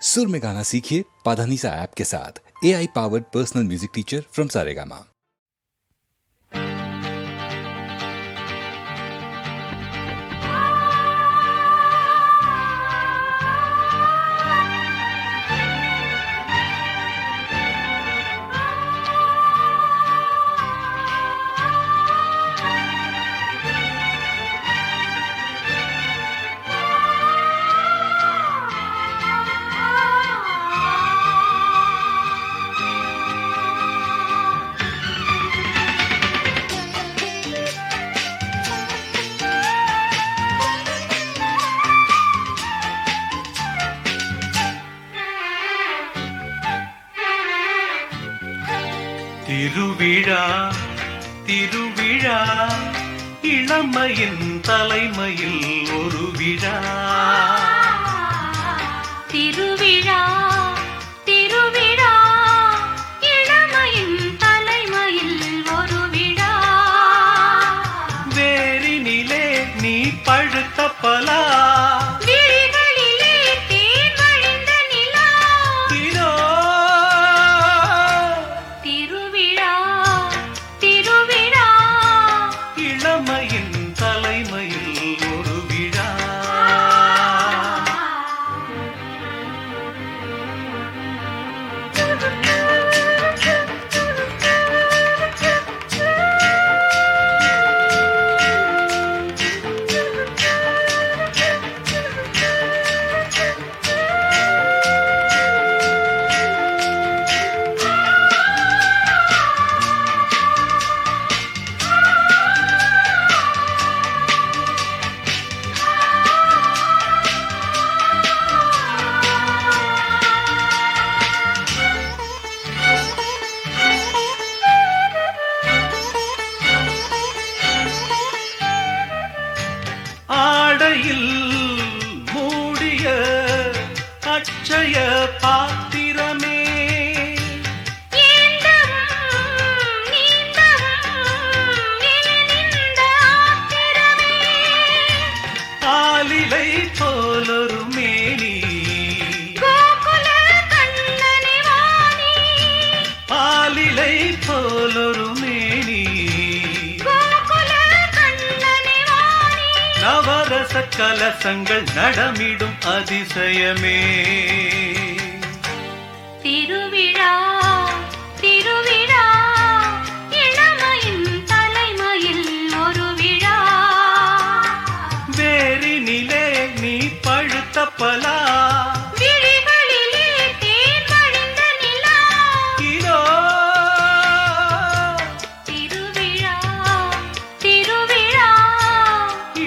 सुर में गाना सीखिए पाधानीसा ऐप के साथ। AI powered personal music teacher from Saregama. திருவிழா திருவிழா இளமையின் தலைமையில் ஒரு விழா. திருவிழா திருவிழா இளமையின் தலைமையில் ஒரு விழா. வேரினிலே நீ பழுத்த பலா, விழிகளிலே தேன் வழிந்த நிலா. இதோ திருவிழா திருவிழா இளமையின் தலைமையில் ஒரு விழா. ஆடையில் மூடிய அட்சய பாத்திரமே, ஏந்தவும் நீந்தவும் ஏனிந்த ஆத்திரமே. ஆலிலை போலொரு மேனி, கோகுல கண்ணனை வாணி. ஆலிலை போலொரு மேனி, கோகுல கண்ணனை வாணி. நவரச கலசங்கள் நடமிடும் அதிசயமே. திருவிழா திருவிழா இளமையின் தலைமையில் ஒரு விழா. வேரினிலே நீ பழுத்த பலா, விழிகளிலே தேன் வழிந்த நிலா. இதோ திருவிழா திருவிழா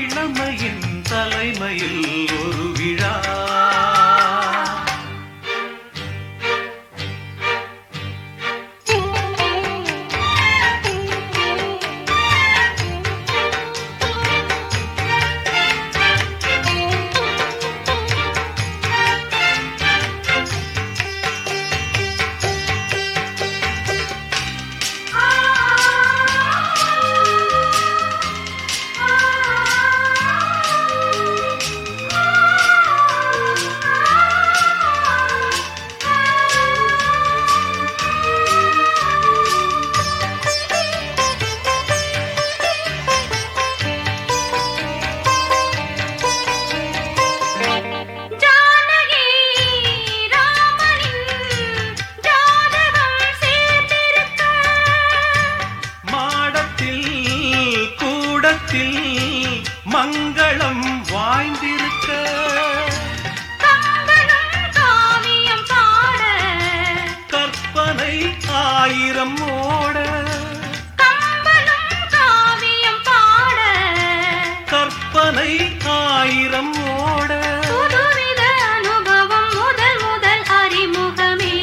இளமையின் தலைமையில் ஒரு விழா. ஜானகி ராமனின் ஜாதகம் சேர்ந்திருக்க. மாடத்தில் கூடத்தில் மங்களம் வாய்ந்திருக்க, கம்பனும் காவியம் பாட. கற்பனை ஆயிரம் ஓட, கம்பனும் காவியம் பாட. கற்பனை ஆயிரம் ஓட. புதுவித அனுபவம் முதல் முதல் அறிமுகமே.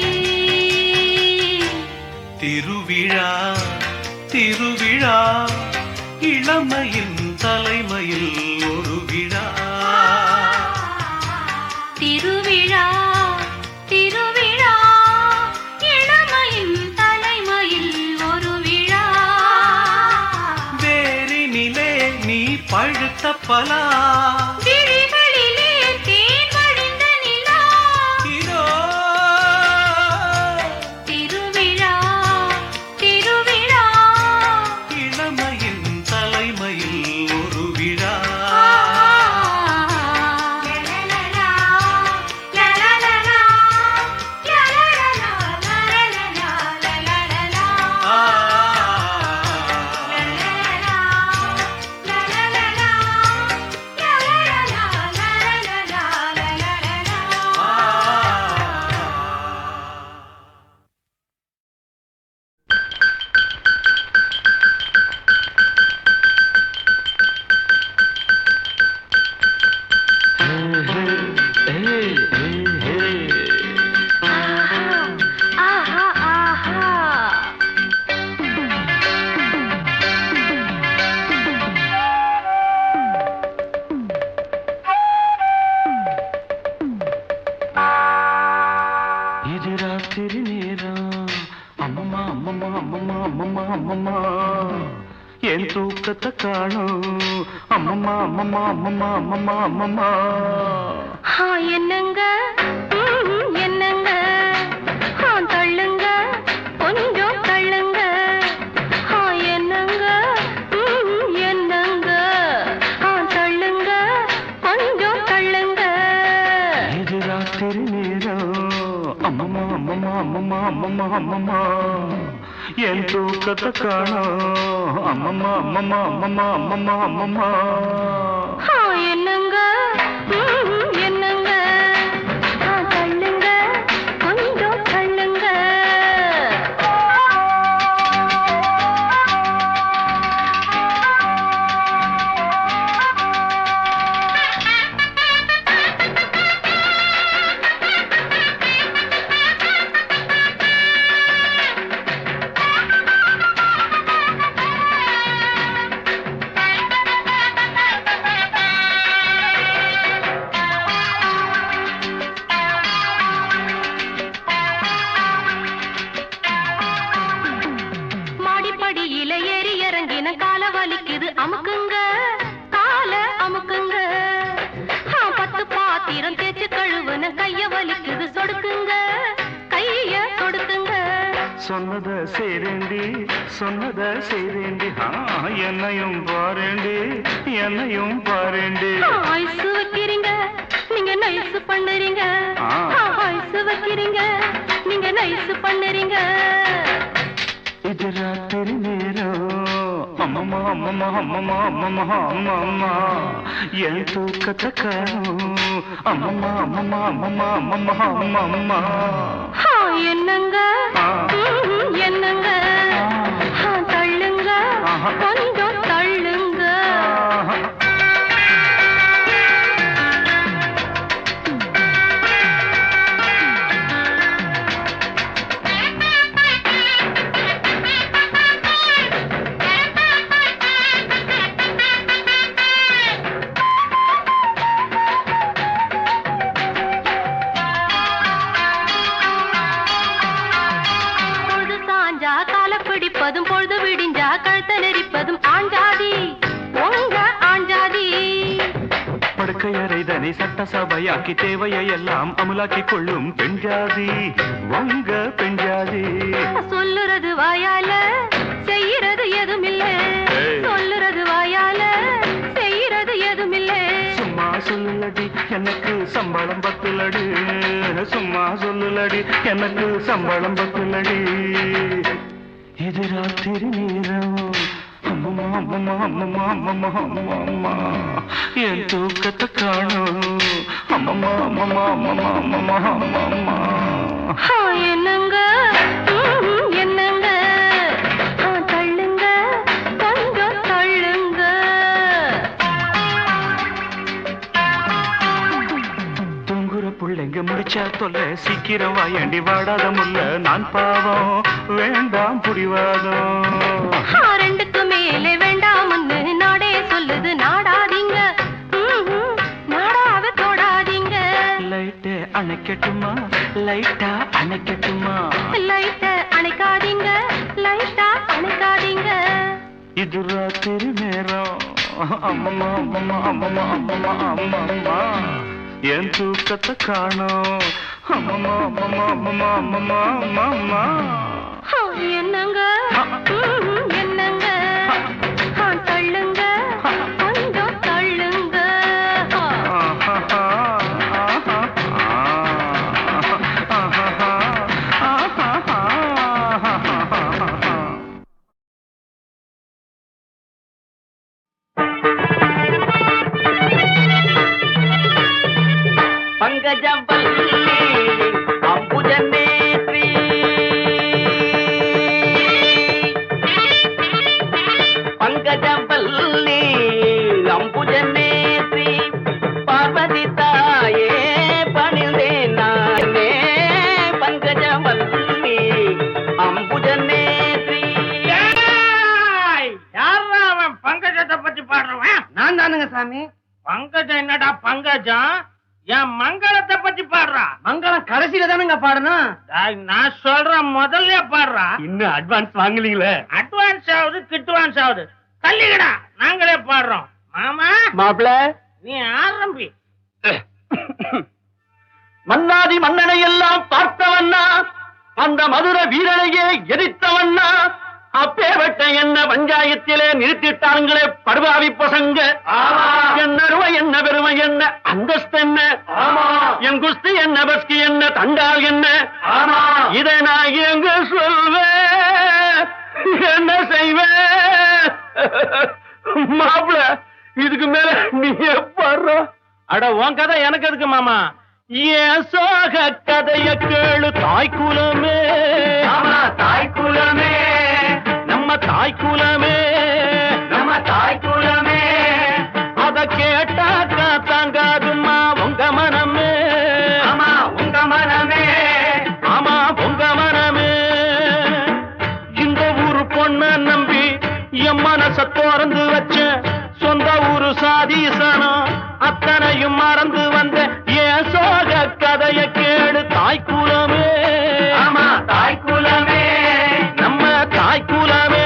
திருவிழா திருவிழா இளமையின் தலைமையில் ஒரு விழா. திருவிழா திருவிழா இளமையின் தலைமையில் ஒரு விழா. வேரினிலே நீ பழுத்த பலா, விழிகளிலே தேன் வழிந்த நிலா. இதோ இது ராத்திரி நேரம் அம்மம்மா அம்மம்மா அம்மம்மா அம்மம்மா அம்மம்மா என் தூக்கத்தை காணும் அம்மம்மா அம்மம்மா அம்மம்மா அம்மம்மா அம்மம்மா என்னங்க என்னங்க தள்ளுங்க கொஞ்சம் தள்ளுங்க என்னங்க என்னங்க தள்ளுங்க கொஞ்சம் தள்ளுங்க இது ராத்திரி நேரம் அம்மம்மா அம்மம்மா அம்மம்மா அம்மம்மா அம்மம்மா என் தூக்கத்தை காணும் அம்மம்மா அம்மம்மா அம்மம்மா அம்மம்மா அம்மம்மா என்னங்க என்னங்க தள்ளுங்க கொஞ்சம் தள்ளுங்க மாடிப்படியில ஏறி இறங்கின கால வலிக்குது அமுக்குங்க கால அமுக்குங்க 10 பாத்திரம் தேய்ச்சு கழுவுன கைய வலிக்குது சொடுக்குங்க கைய சொடுக்குங்க சொன்னத செய்தேண்டி என்னையும் பாரேண்டி ஐசு வைக்கிறீங்க நீங்க நைஸ் பண்ணுறீங்க ஐசு வைக்கிறீங்க நீங்க நைஸ் பண்ணுறீங்க இது ராத்திரி நேரம் அம்மம்மா அம்மம்மா அம்மம்மா அம்மம்மா அம்மம்மா என் தூக்கத்தை காணும் அம்மம்மா அம்மம்மா அம்மம்மா அம்மம்மா அம்மம்மா என்னங்க என்னங்க தள்ளுங்க கொஞ்சம் தள்ளுங்க பிடிப்பதும் பொழுது விடிஞ்சா கழுத்த நெரிப்பதும் ஆஞ்சாதி உங்க ஆஞ்சாதி படுக்கையறைதனை சட்டசபையாக்கி தேவையை எல்லாம் அமுலாக்கி கொள்ளும் பெண்ஜாதி உங்க பெண்ஜாதி சொல்லுறது வாயால செய்யறது எதுமில்ல சொல்லுறது வாயால செய்யறது எதுமில்ல சும்மா சொல்லுலடி எனக்கு சம்பளம் பத்துலடி சும்மா சொல்லுலடி எனக்கு சம்பளம் பத்துலடி இது ராத்திரி நேரம் அம்மம்மா அம்மம்மா அம்மம்மா அம்மம்மா அம்மம்மா என் தூக்கத்தை காணும் அம்மம்மா அம்மம்மா அம்மம்மா அம்மம்மா அம்மம்மா என்னங்க என்னங்க தள்ளுங்க கொஞ்சம் தள்ளுங்க தூங்குற புள்ளைங்க முடிச்சா தொல்ல சீக்கிரம் வாயண்டி வாடாத முல்ல நான் பாவம் வேண்டாம் புடிவாதம் ரெண்டுக்கு மேலே வேண்டாம்னு நாடே சொல்லுது நாடாதீங்க நாடாவ தொடாதீங்க லைட்டை அணைக்கட்டுமா லைட்டா அணைக்கட்டுமா லைட்ட அணைக்காதீங்க லைட்டா அணைக்காதீங்க இது ராத்திரி நேரம் அம்மம்மா அம்மம்மா அம்மம்மா அம்மம்மா அம்மம்மா என் தூக்கத்தை காணும் அம்மம்மா அம்மம்மா அம்மம்மா அம்மம்மா அம்மம்மா என்னங்க என்னங்க தள்ளுங்க கொஞ்சம் தள்ளுங்க சாமி பங்கஜம் என்னடா பங்கஜம் என் மங்களத்தை பத்தி பாடுறா. மங்களம் கடைசியில தானங்க பாடணும். நான் சொல்றேன், முதல்ல பாடுறா. இன்னும் அட்வான்ஸ் வாங்கலீங்களே. அட்வான்ஸ் ஆகுது, கிட்வான்ஸ் ஆகுது. தள்ளிக்கடா, நாங்களே பாடுறோம். மாமா மாப்பிள நீ ஆரம்பி. மன்னாதி மன்னனை எல்லாம் பார்த்தவன்னா, அந்த மதுர வீரனையே எதிர்த்தவன்னா, அப்பேவட்ட என்ன பஞ்சாயத்திலே நிறுத்திட்டாங்களே படுபாவி பசங்க. என்ன அருமை என்ன பெருமை என்ன அந்தஸ்து என்ன, என் குஸ்தி என்ன பஸ்கி என்ன தண்டால் என்ன, இதை நான் எங்க சொல்வேன், என்ன செய்வேன்? மாப்பிள இதுக்கு மேல நீ பாடுற. அட உன் கதை எனக்கு எதுக்கு மாமா? ஏன் சோக கதைய கேளு தாய்க்குலமே, தாய்க்குலமே, நம்ம தாய்க்குலமே, நம்ம தாய்க்குலமே. அத கேட்டாக்கா தாங்காதுமா உங்க மனமே, ஆமா உங்க மனமே, ஆமா உங்க மனமே. இந்த ஊரு பொண்ண நம்பி என் மனச திறந்து வச்ச, சொந்த ஊரு சாதீசனம் அத்தனையும் மறந்து வந்த ஏன் சோக கதைய கேடு தாய்க்குலமே, ஆமா தாய்க்குலமே, நம்ம தாய்க்குலமே.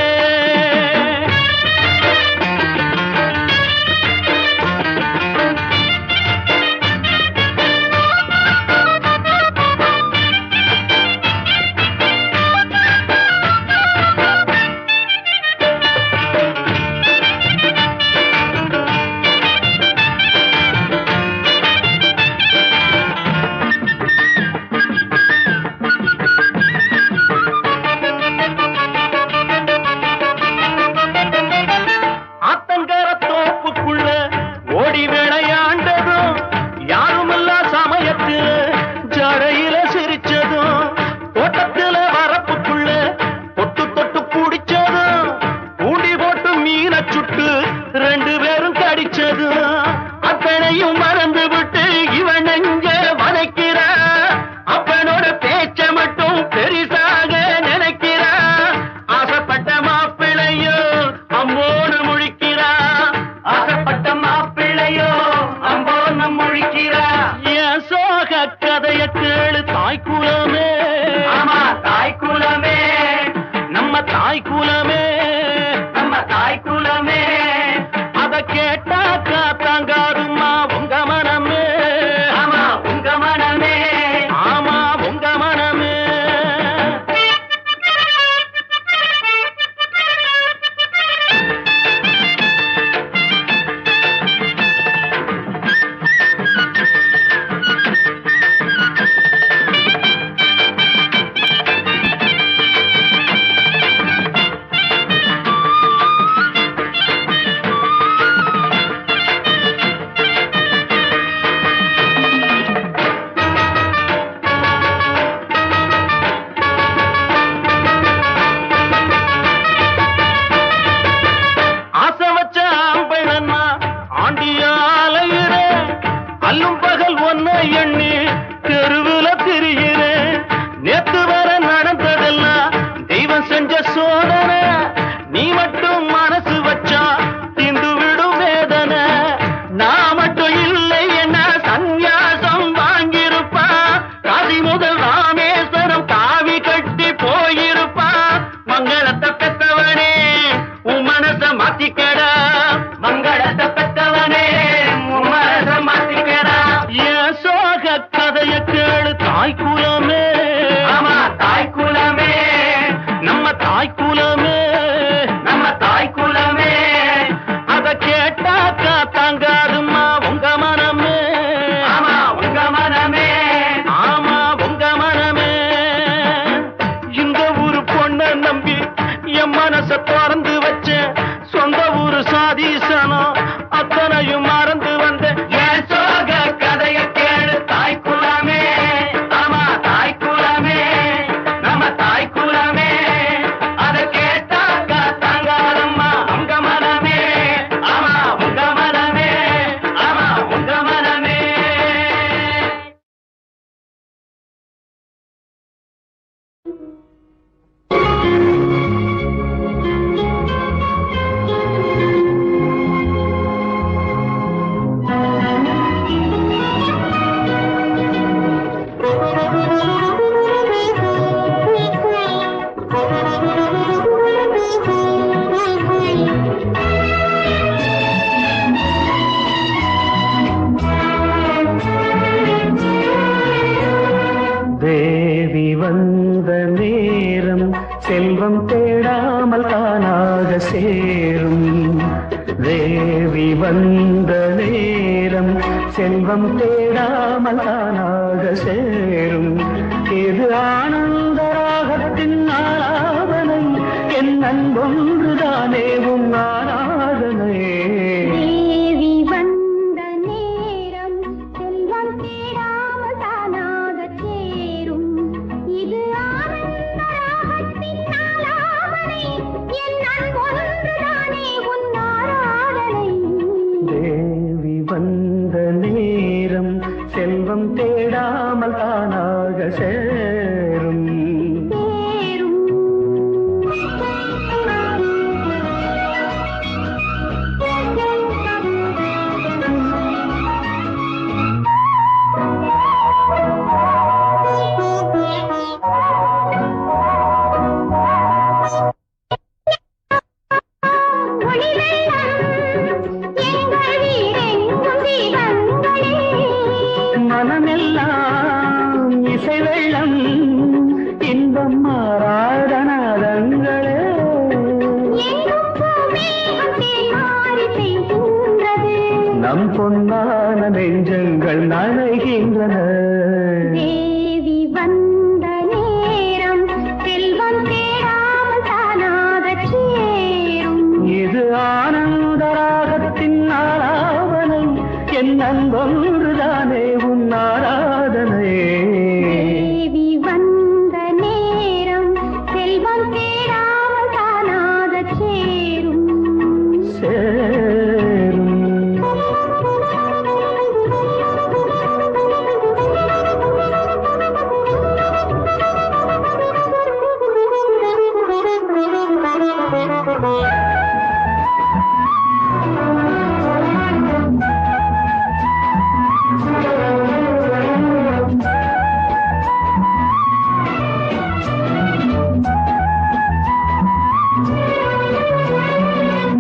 செல்வம் தேடாமல் தானாக சேரும். தேவி வந்த நேரம் செல்வம் தேடாமல் தானாக சேரும். இது ஆனந்த ராகத்தின் ஆராதனை, என் அன்பொன்றுதானே உன் ஆராதனை. தேவி வந்த நேரம் செல்வம் தேடாமல் தானாக சேரும். இது ஆனந்த ராகத்தின் ஆலாபனை, என் அன்பொன்றுதானே உன் ஆராதனை. தேவி வந்த நேரம் செல்வம் தேடாமல் தானாக சேரும். மனமெல்லாம் இசை வெள்ளம், இன்பம் மாறாதனாதங்களே. நம் பொன்னான நெஞ்சங்கள் நனைகின்றன. தேவி வந்த நேரம் செல்வம் தேடாமல் தானாக சேரும். இது ஆனந்த ராகத்தின் ஆராதனை, என் அன்பொன்றுதானே உன் ஆராதனை. தேவி வந்த நேரம் செல்வம் தேடாமல் தானாக சேரும். சேரும்.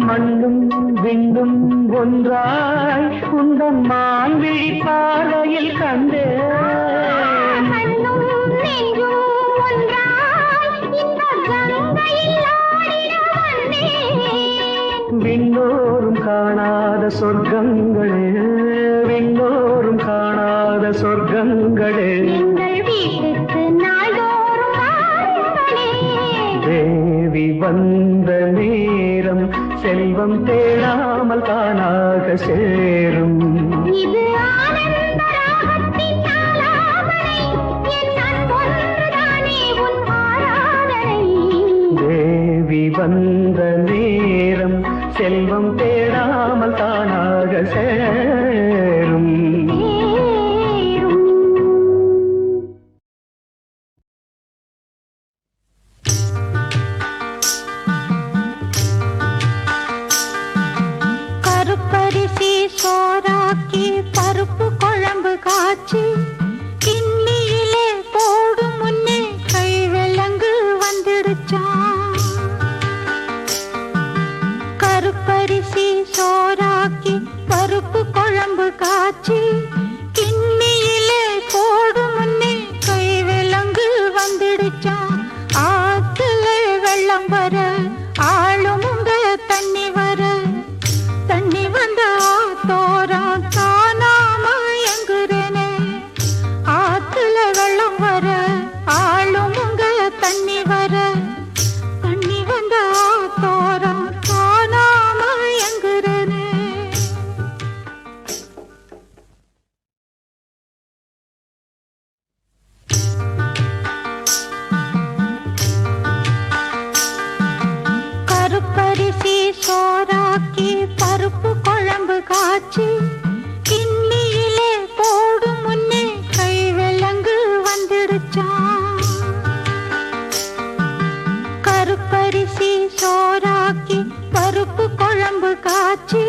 மண்ணும் விண்ணும் ஒன்றாய் உந்தன் மான்விழி பாறையில் கண்டே. கண்ணும் நெஞ்சும் ஒன்றாய் இன்பக் கங்கையில் ஆடிட வந்தேன். விண்ணோரும் காணாத சொர்க்கங்களே, விண்ணோரும் காணாத சொர்க்கங்களே. எங்கள் வீட்டுக்கு நாள்தோறும் வாருங்களே. தேவி வந்த நேரம் செல்வம் தேடாமல் தானாக சேரும். இது ஆனந்த ராகத்தின் ஆலாபனை, என் அன்பொன்றுதானே உன் ஆராதனை. தேவி வந்த நேரம் செல்வம் தேடாமல் தானாக சேரும். கருப்பரிசி சோறாக்கி பருப்பு குழம்பு காய்ச்சி கிண்ணியிலே போடும் முன்னே கை விலங்கு வந்துடுச்சான். கருப்பரிசி சோறாக்கி பருப்பு குழம்பு காய்ச்சி கிண்ணியிலே போடும் முன்னே கை விலங்கு வந்துடுச்சான். ஆத்துல வெள்ளம் வர ஆளுமுங்க தண்ணி வர, தண்ணி வந்தா தோரம் காணாம எங்குறேனே. ஆத்துல வெள்ளம் வர ஆளுமுங்க தண்ணி வர, தண்ணி வந்தா தோரம் காணாம எங்குறேனே. கருப்பரிசி சோறாக்கி பருப்பு குழம்பு காய்ச்சி கிண்ணியிலே போடும் முன்னே கை விலங்கு வந்துடுச்சான். கருப்பரிசி சோறாக்கி பருப்பு குழம்பு காய்ச்சி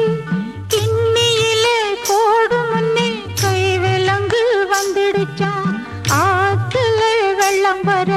கிண்ணியிலே போடும் முன்னே கை விலங்கு வந்துடுச்சான். ஆத்துல வெள்ளம் வர